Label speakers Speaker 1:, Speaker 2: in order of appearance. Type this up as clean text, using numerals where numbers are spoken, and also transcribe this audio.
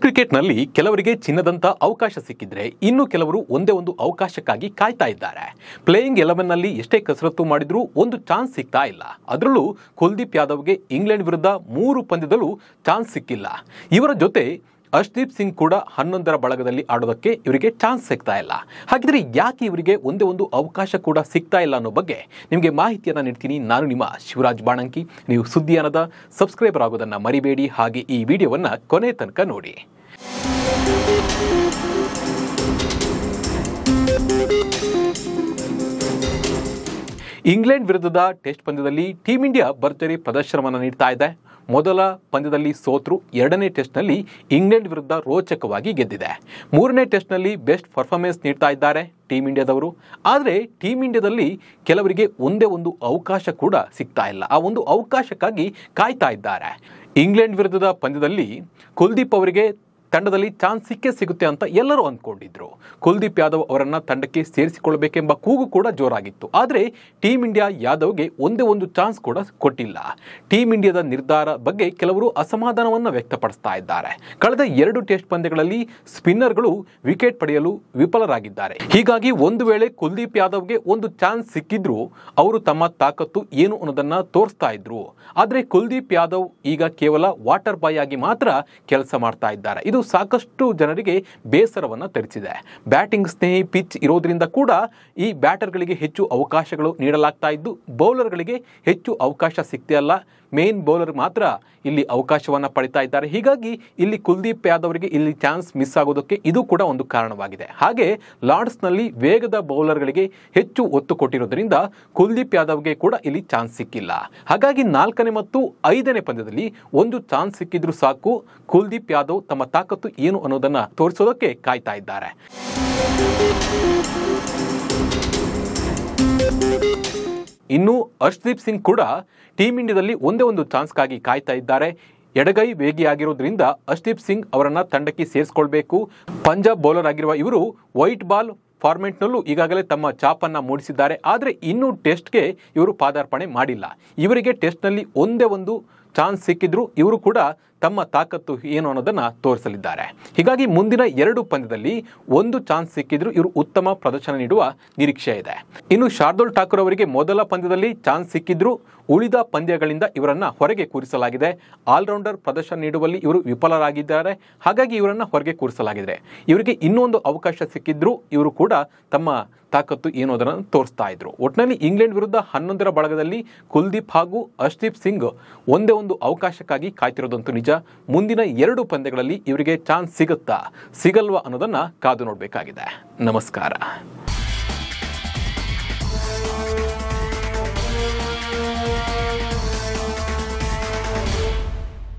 Speaker 1: ಕ್ರಿಕೆಟ್ನಲ್ಲಿ ಕೆಲವರಿಗೆ ಚಿನ್ನದಂತ ಅವಕಾಶ ಸಿಕ್ಕಿದ್ರೆ ಇನ್ನು ಕೆಲವರು ಒಂದೇ ಒಂದು ಅವಕಾಶಕ್ಕಾಗಿ ಕಾಯ್ತಾ ಇದ್ದಾರೆ. ಪ್ಲೇಯಿಂಗ್ 11ನಲ್ಲಿ ಎಷ್ಟೇ ಕಸರತ್ತು ಮಾಡಿದ್ರೂ ಒಂದು ಚಾನ್ಸ್ ಸಿಗ್ತಾ ಇಲ್ಲ. ಅದರಲ್ಲೂ ಕುಲ್ದೀಪ್ ಯಾದವ್ಗೆ ಇಂಗ್ಲೆಂಡ್ ವಿರುದ್ಧ 3 ಪಂದ್ಯದಲ್ಲೂ ಚಾನ್ಸ್ ಸಿಕ್ಕಿಲ್ಲ. ಇವರ ಜೊತೆ ಅರ್ಶ್ದೀಪ್ ಸಿಂಗ್ ಕೂಡ 11ರ ಬಳಗದಲ್ಲಿ ಆಡೋದಕ್ಕೆ ಇವರಿಗೆ ಚಾನ್ಸ್ ಸಿಗ್ತಾ ಇಲ್ಲ. ಹಾಗಿದ್ರೆ ಯಾಕೆ ಇವರಿಗೆ ಒಂದೇ ಒಂದು ಅವಕಾಶ ಕೂಡ ಸಿಗ್ತಾ ಇಲ್ಲ ಅನ್ನೋ ಬಗ್ಗೆ ನಿಮಗೆ ಮಾಹಿತಿಯನ್ನು ನೀಡ್ತೀನಿ. ನಾನು ನಿಮ್ಮ ಶಿವರಾಜ್ ಬಾಣಂಕಿ. ನೀವು ಸುದ್ದಿಯಾನದ ಸಬ್ಸ್ಕ್ರೈಬರ್ ಆಗೋದನ್ನು ಮರಿಬೇಡಿ. ಹಾಗೆ ಈ ವಿಡಿಯೋವನ್ನು ಕೊನೆ ತನಕ ನೋಡಿ. ಇಂಗ್ಲೆಂಡ್ ವಿರುದ್ಧದ ಟೆಸ್ಟ್ ಪಂದ್ಯದಲ್ಲಿ ಟೀಂ ಇಂಡಿಯಾ ಭರ್ಜರಿ ಪ್ರದರ್ಶನವನ್ನು ನೀಡ್ತಾ ಇದೆ. ಮೊದಲ ಪಂದ್ಯದಲ್ಲಿ ಸೋತರು. 2ನೇ ಟೆಸ್ಟ್ನಲ್ಲಿ ಇಂಗ್ಲೆಂಡ್ ವಿರುದ್ಧ ರೋಚಕವಾಗಿ ಗೆದ್ದಿದೆ. 3ನೇ ಟೆಸ್ಟ್ನಲ್ಲಿ ಬೆಸ್ಟ್ ಪರ್ಫಾರ್ಮೆನ್ಸ್ ನೀಡ್ತಾ ಇದ್ದಾರೆ ಟೀಂ ಇಂಡಿಯಾದವರು. ಆದರೆ ಟೀಂ ಇಂಡಿಯಾದಲ್ಲಿ ಕೆಲವರಿಗೆ ಒಂದೇ ಒಂದು ಅವಕಾಶ ಕೂಡ ಸಿಗ್ತಾ ಇಲ್ಲ. ಆ ಒಂದು ಅವಕಾಶಕ್ಕಾಗಿ ಕಾಯ್ತಾ ಇದ್ದಾರೆ. ಇಂಗ್ಲೆಂಡ್ ವಿರುದ್ಧದ ಪಂದ್ಯದಲ್ಲಿ ಕುಲ್ದೀಪ್ ಅವರಿಗೆ ತಂಡದಲ್ಲಿ ಚಾನ್ಸ್ ಸಿಕ್ಕೇ ಸಿಗುತ್ತೆ ಅಂತ ಎಲ್ಲರೂ ಅಂದ್ಕೊಂಡಿದ್ರು. ಕುಲ್ದೀಪ್ ಯಾದವ್ ಅವರನ್ನು ತಂಡಕ್ಕೆ ಸೇರಿಸಿಕೊಳ್ಳಬೇಕೆಂಬ ಕೂಗು ಕೂಡ ಜೋರಾಗಿತ್ತು. ಆದರೆ ಟೀಂ ಇಂಡಿಯಾ ಯಾದವ್ಗೆ ಒಂದೇ ಒಂದು ಚಾನ್ಸ್ ಕೂಡ ಕೊಟ್ಟಿಲ್ಲ. ಟೀಂ ಇಂಡಿಯಾದ ನಿರ್ಧಾರ ಬಗ್ಗೆ ಕೆಲವರು ಅಸಮಾಧಾನವನ್ನು ವ್ಯಕ್ತಪಡಿಸ್ತಾ ಇದ್ದಾರೆ. ಕಳೆದ 2 ಟೆಸ್ಟ್ ಪಂದ್ಯಗಳಲ್ಲಿ ಸ್ಪಿನ್ನರ್ಗಳು ವಿಕೆಟ್ ಪಡೆಯಲು ವಿಫಲರಾಗಿದ್ದಾರೆ. ಹೀಗಾಗಿ ಒಂದು ವೇಳೆ ಕುಲ್ದೀಪ್ ಯಾದವ್ಗೆ ಒಂದು ಚಾನ್ಸ್ ಸಿಕ್ಕಿದ್ರು ಅವರು ತಮ್ಮ ತಾಕತ್ತು ಏನು ಅನ್ನೋದನ್ನ ತೋರಿಸ್ತಾ ಇದ್ರು. ಆದರೆ ಕುಲ್ದೀಪ್ ಯಾದವ್ ಈಗ ಕೇವಲ ವಾಟರ್ ಬಾಯ್ ಆಗಿ ಮಾತ್ರ ಕೆಲಸ ಮಾಡ್ತಾ ಇದ್ದಾರೆ. ಇದು ಸಾಕಷ್ಟು ಜನರಿಗೆ ಬೇಸರವನ್ನು ತರಿಸಿದೆ. ಬ್ಯಾಟಿಂಗ್ ಸ್ನೇಹಿ ಪಿಚ್ ಇರೋದ್ರಿಂದ ಕೂಡ ಈ ಬ್ಯಾಟರ್ಗಳಿಗೆ ಹೆಚ್ಚು ಅವಕಾಶಗಳು ನೀಡಲಾಗ್ತಾ ಇದ್ದು ಬೌಲರ್ಗಳಿಗೆ ಹೆಚ್ಚು ಅವಕಾಶ ಸಿಗ್ತಿಲ್ಲ. ಮೇನ್ ಬೌಲರ್ ಮಾತ್ರ ಇಲ್ಲಿ ಅವಕಾಶವನ್ನು ಪಡಿತಾ ಇದ್ದಾರೆ. ಹೀಗಾಗಿ ಇಲ್ಲಿ ಕುಲ್ದೀಪ್ ಯಾದವ್ರಿಗೆ ಇಲ್ಲಿ ಚಾನ್ಸ್ ಮಿಸ್ ಆಗೋದಕ್ಕೆ ಇದು ಕೂಡ ಒಂದು ಕಾರಣವಾಗಿದೆ. ಹಾಗೆ ಲಾರ್ಡ್ಸ್ನಲ್ಲಿ ವೇಗದ ಬೌಲರ್ಗಳಿಗೆ ಹೆಚ್ಚು ಒತ್ತು ಕೊಟ್ಟಿರೋದ್ರಿಂದ ಕುಲ್ದೀಪ್ ಯಾದವ್ಗೆ ಕೂಡ ಇಲ್ಲಿ ಚಾನ್ಸ್ ಸಿಕ್ಕಿಲ್ಲ. ಹಾಗಾಗಿ 4ನೇ ಮತ್ತು 5ನೇ ಪಂದ್ಯದಲ್ಲಿ ಒಂದು ಚಾನ್ಸ್ ಸಿಕ್ಕಿದ್ರು ಸಾಕು. ಕುಲ್ದೀಪ್ ಯಾದವ್ ತಮ್ಮ ತಾಕತ್ತು ಏನು ಅನ್ನೋದನ್ನ ತೋರಿಸೋದಕ್ಕೆ ಕಾಯ್ತಾ ಇದ್ದಾರೆ. ಇನ್ನು ಅರ್ಶ್ದೀಪ್ ಸಿಂಗ್ ಕೂಡ ಟೀಂ ಇಂಡಿಯಾದಲ್ಲಿ ಒಂದೇ ಒಂದು ಚಾನ್ಸ್ಗಾಗಿ ಕಾಯ್ತಾ ಇದ್ದಾರೆ. ಎಡಗೈ ವೇಗಿಯಾಗಿರೋದ್ರಿಂದ ಅರ್ಶ್ದೀಪ್ ಸಿಂಗ್ ಅವರನ್ನ ತಂಡಕ್ಕೆ ಸೇರಿಸಿಕೊಳ್ಬೇಕು. ಪಂಜಾಬ್ ಬೌಲರ್ ಆಗಿರುವ ಇವರು ವೈಟ್ ಬಾಲ್ ಫಾರ್ಮೆಟ್ನಲ್ಲೂ ಈಗಾಗಲೇ ತಮ್ಮ ಛಾಪನ್ನು ಮೂಡಿಸಿದ್ದಾರೆ. ಆದರೆ ಇನ್ನೂ ಟೆಸ್ಟ್ಗೆ ಇವರು ಪಾದಾರ್ಪಣೆ ಮಾಡಿಲ್ಲ. ಇವರಿಗೆ ಟೆಸ್ಟ್ನಲ್ಲಿ ಒಂದೇ ಒಂದು ಚಾನ್ಸ್ ಸಿಕ್ಕಿದ್ರು ಇವರು ಕೂಡ ತಮ್ಮ ತಾಕತ್ತು ಏನು ಅನ್ನೋದನ್ನ ತೋರಿಸಲಿದ್ದಾರೆ. ಹೀಗಾಗಿ ಮುಂದಿನ 2 ಪಂದ್ಯದಲ್ಲಿ ಒಂದು ಚಾನ್ಸ್ ಸಿಕ್ಕಿದ್ರು ಇವರು ಉತ್ತಮ ಪ್ರದರ್ಶನ ನೀಡುವ ನಿರೀಕ್ಷೆ ಇದೆ. ಇನ್ನು ಶಾರ್ದೂಲ್ ಠಾಕೂರ್ ಅವರಿಗೆ ಮೊದಲ ಪಂದ್ಯದಲ್ಲಿ ಚಾನ್ಸ್ ಸಿಕ್ಕಿದ್ರು ಉಳಿದ ಪಂದ್ಯಗಳಿಂದ ಇವರನ್ನ ಹೊರಗೆ ಕೂರಿಸಲಾಗಿದೆ. ಆಲ್ರೌಂಡರ್ ಪ್ರದರ್ಶನ ನೀಡುವಲ್ಲಿ ಇವರು ವಿಫಲರಾಗಿದ್ದಾರೆ. ಹಾಗಾಗಿ ಇವರನ್ನ ಹೊರಗೆ ಕೂರಿಸಲಾಗಿದೆ. ಇವರಿಗೆ ಇನ್ನೊಂದು ಅವಕಾಶ ಸಿಕ್ಕಿದ್ರು ಇವರು ಕೂಡ ತಮ್ಮ ತಾಕತ್ತು ಏನು ಅದನ್ನು ತೋರಿಸ್ತಾ ಇದ್ರು. ಒಟ್ಟಿನಲ್ಲಿ ಇಂಗ್ಲೆಂಡ್ ವಿರುದ್ಧ 11ರ ಬಳಗದಲ್ಲಿ ಕುಲ್ದೀಪ್ ಹಾಗೂ ಅರ್ಶ್ದೀಪ್ ಸಿಂಗ್ ಒಂದೇ ಒಂದು ಅವಕಾಶಕ್ಕಾಗಿ ಕಾಯ್ತಿರೋದಂತೂ ನಿಜ. ಮುಂದಿನ 2 ಪಂದ್ಯಗಳಲ್ಲಿ ಇವರಿಗೆ ಚಾನ್ಸ್ ಸಿಗುತ್ತಾ ಸಿಗಲ್ವಾ ಅನ್ನೋದನ್ನ ಕಾದು ನೋಡಬೇಕಾಗಿದೆ. ನಮಸ್ಕಾರ.